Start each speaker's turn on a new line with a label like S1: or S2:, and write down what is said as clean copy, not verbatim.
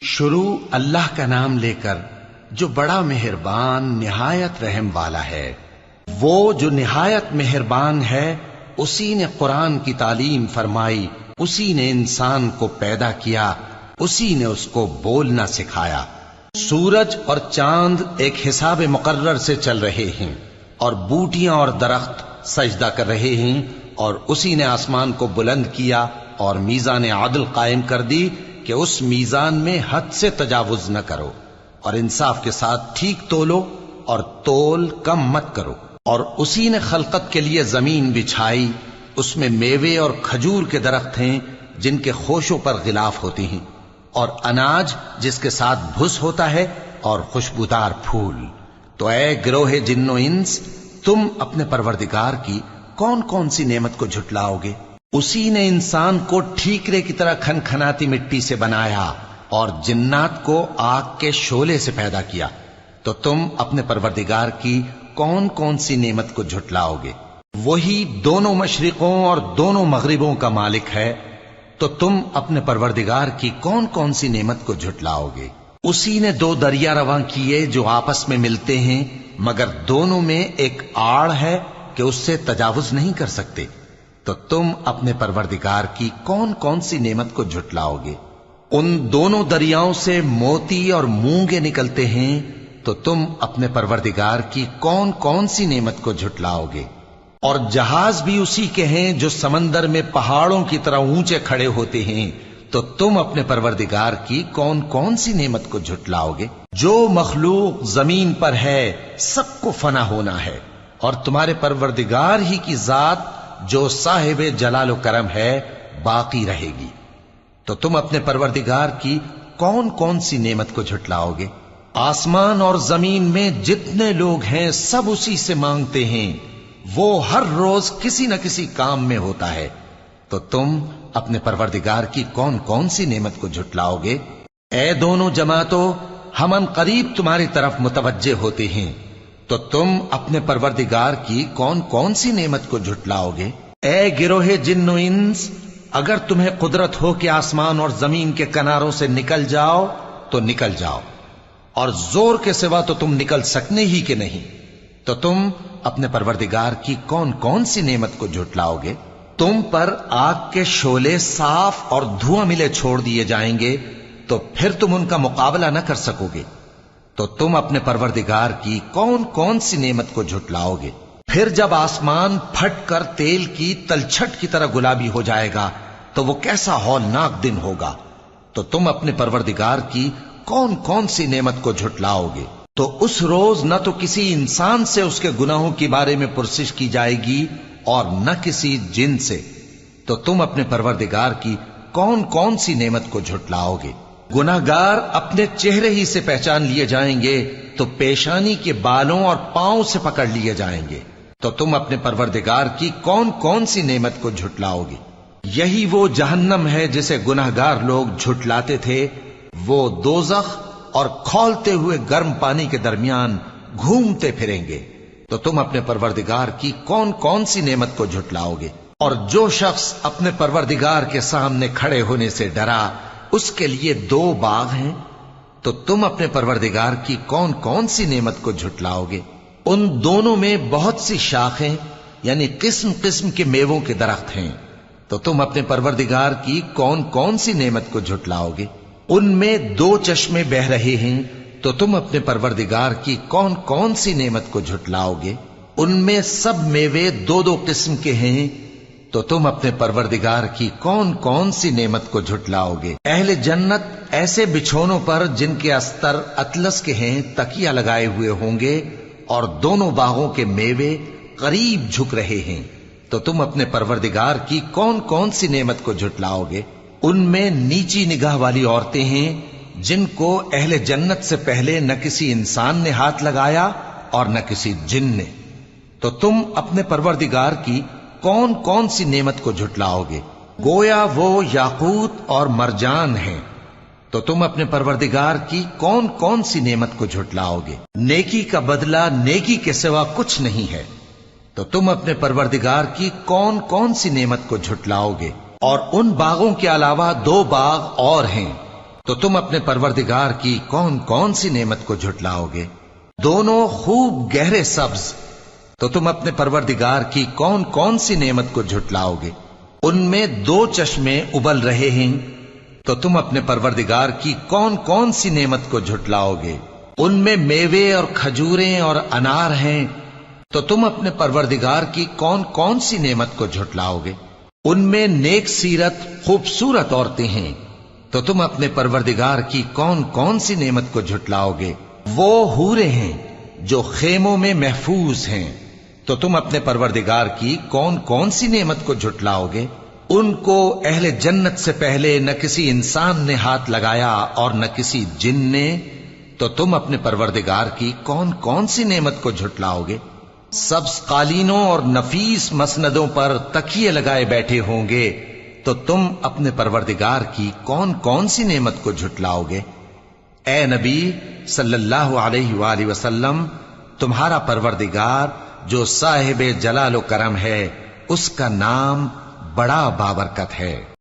S1: شروع اللہ کا نام لے کر جو بڑا مہربان نہایت رحم والا ہے۔ وہ جو نہایت مہربان ہے اسی نے قرآن کی تعلیم فرمائی، اسی نے انسان کو پیدا کیا، اسی نے اس کو بولنا سکھایا۔ سورج اور چاند ایک حساب مقرر سے چل رہے ہیں اور بوٹیاں اور درخت سجدہ کر رہے ہیں، اور اسی نے آسمان کو بلند کیا اور میزان عدل قائم کر دی کہ اس میزان میں حد سے تجاوز نہ کرو، اور انصاف کے ساتھ ٹھیک تولو اور تول کم مت کرو۔ اور اسی نے خلقت کے لیے زمین بچھائی، اس میں میوے اور کھجور کے درخت ہیں جن کے خوشوں پر غلاف ہوتی ہیں، اور اناج جس کے ساتھ بھس ہوتا ہے، اور خوشبودار پھول۔ تو اے گروہ جن و انس، تم اپنے پروردگار کی کون کون سی نعمت کو جھٹلاؤ گے؟ اسی نے انسان کو ٹھیکرے کی طرح کھنکھناتی مٹی سے بنایا اور جنات کو آگ کے شعلے سے پیدا کیا، تو تم اپنے پروردگار کی کون کون سی نعمت کو جھٹلاؤ گے؟ وہی دونوں مشرقوں اور دونوں مغربوں کا مالک ہے، تو تم اپنے پروردگار کی کون کون سی نعمت کو جھٹلاؤ گے؟ اسی نے دو دریا رواں کیے جو آپس میں ملتے ہیں، مگر دونوں میں ایک آڑ ہے کہ اس سے تجاوز نہیں کر سکتے، تو تم اپنے پروردگار کی کون کون سی نعمت کو جھٹلاؤ گے؟ ان دونوں دریاؤں سے موتی اور مونگے نکلتے ہیں، تو تم اپنے پروردگار کی کون کون سی نعمت کو جھٹلاؤ گے؟ اور جہاز بھی اسی کے ہیں جو سمندر میں پہاڑوں کی طرح اونچے کھڑے ہوتے ہیں، تو تم اپنے پروردگار کی کون کون سی نعمت کو جھٹلاؤ گے؟ جو مخلوق زمین پر ہے سب کو فنا ہونا ہے، اور تمہارے پروردگار ہی کی ذات جو صاحب جلال و کرم ہے باقی رہے گی۔ تو تم اپنے پروردگار کی کون کون سی نعمت کو جھٹلاؤ گے؟ آسمان اور زمین میں جتنے لوگ ہیں سب اسی سے مانگتے ہیں، وہ ہر روز کسی نہ کسی کام میں ہوتا ہے، تو تم اپنے پروردگار کی کون کون سی نعمت کو جھٹلاؤ گے؟ اے دونوں جماعتوں، ہم ان قریب تمہاری طرف متوجہ ہوتے ہیں، تو تم اپنے پروردگار کی کون کون سی نعمت کو جھٹلاؤ گے؟ اے گروہ جن و انس، اگر تمہیں قدرت ہو کہ آسمان اور زمین کے کناروں سے نکل جاؤ تو نکل جاؤ، اور زور کے سوا تو تم نکل سکنے ہی کہ نہیں، تو تم اپنے پروردگار کی کون کون سی نعمت کو جھٹلاؤ گے؟ تم پر آگ کے شعلے صاف اور دھواں ملے چھوڑ دیے جائیں گے، تو پھر تم ان کا مقابلہ نہ کر سکو گے، تو تم اپنے پروردگار کی کون کون سی نعمت کو جھٹلاؤ گے؟ پھر جب آسمان پھٹ کر تیل کی تلچھٹ کی طرح گلابی ہو جائے گا تو وہ کیسا ہولناک دن ہوگا، تو تم اپنے پروردگار کی کون کون سی نعمت کو جھٹلاؤ گے؟ تو اس روز نہ تو کسی انسان سے اس کے گناہوں کے بارے میں پرسش کی جائے گی اور نہ کسی جن سے، تو تم اپنے پروردگار کی کون کون سی نعمت کو جھٹلاؤ گے؟ گناہگار اپنے چہرے ہی سے پہچان لیے جائیں گے تو پیشانی کے بالوں اور پاؤں سے پکڑ لیے جائیں گے، تو تم اپنے پروردگار کی کون کون سی نعمت کو جھٹلاؤ گے؟ یہی وہ جہنم ہے جسے گناہگار لوگ جھٹلاتے تھے، وہ دوزخ اور کھولتے ہوئے گرم پانی کے درمیان گھومتے پھریں گے، تو تم اپنے پروردگار کی کون کون سی نعمت کو جھٹلاؤ گے؟ اور جو شخص اپنے پروردگار کے سامنے کھڑے ہونے سے ڈرا، اس کے لیے دو باغ ہیں، تو تم اپنے پروردگار کی کون کون سی نعمت کو جھٹلاؤ گے؟ ان دونوں میں بہت سی شاخیں یعنی قسم قسم کے میووں کے درخت ہیں، تو تم اپنے پروردگار کی کون کون سی نعمت کو جھٹلاؤ گے؟ ان میں دو چشمے بہ رہے ہیں، تو تم اپنے پروردگار کی کون کون سی نعمت کو جھٹلاؤ گے؟ ان میں سب میوے دو دو قسم کے ہیں، تو تم اپنے پروردگار کی کون کون سی نعمت کو جھٹلاؤ گے؟ اہل جنت ایسے بچھونوں پر جن کے استر اطلس کے ہیں تکیہ لگائے ہوئے ہوں گے، اور دونوں باغوں کے میوے قریب جھک رہے ہیں، تو تم اپنے پروردگار کی کون کون سی نعمت کو جھٹلاؤ گے؟ ان میں نیچی نگاہ والی عورتیں ہیں جن کو اہل جنت سے پہلے نہ کسی انسان نے ہاتھ لگایا اور نہ کسی جن نے، تو تم اپنے پروردگار کی کون کون سی نعمت کو جھٹلاؤ گے؟ گویا وہ یاقوت اور مرجان ہیں، تو تم اپنے پروردگار کی کون کون سی نعمت کو جھٹلاؤ گے؟ نیکی کا بدلہ نیکی کے سوا کچھ نہیں ہے، تو تم اپنے پروردگار کی کون کون سی نعمت کو جھٹلاؤ گے؟ اور ان باغوں کے علاوہ دو باغ اور ہیں، تو تم اپنے پروردگار کی کون کون سی نعمت کو جھٹلاؤ گے؟ دونوں خوب گہرے سبز، تو تم اپنے پروردگار کی کون کون سی نعمت کو جھٹلاؤ گے؟ ان میں 2 چشمے ابل رہے ہیں، تو تم اپنے پروردگار کی کون کون سی نعمت کو جھٹلاؤ گے؟ ان میں میوے اور کھجوریں اور انار ہیں، تو تم اپنے پروردگار کی کون کون سی نعمت کو جھٹلاؤ گے؟ ان میں نیک سیرت خوبصورت عورتیں ہیں، تو تم اپنے پروردگار کی کون کون سی نعمت کو جھٹلاؤ گے؟ وہ حوریں ہیں جو خیموں میں محفوظ ہیں، تو تم اپنے پروردگار کی کون کون سی نعمت کو جھٹلاؤ گے؟ ان کو اہل جنت سے پہلے نہ کسی انسان نے ہاتھ لگایا اور نہ کسی جن نے، تو تم اپنے پروردگار کی کون کون سی نعمت کو جھٹلاؤ گے؟ سبز قالینوں اور نفیس مسندوں پر تکیے لگائے بیٹھے ہوں گے، تو تم اپنے پروردگار کی کون کون سی نعمت کو جھٹلاؤ گے؟ اے نبی صلی اللہ علیہ وآلہ وسلم، تمہارا پروردگار جو صاحب جلال و کرم ہے، اس کا نام بڑا بابرکت ہے۔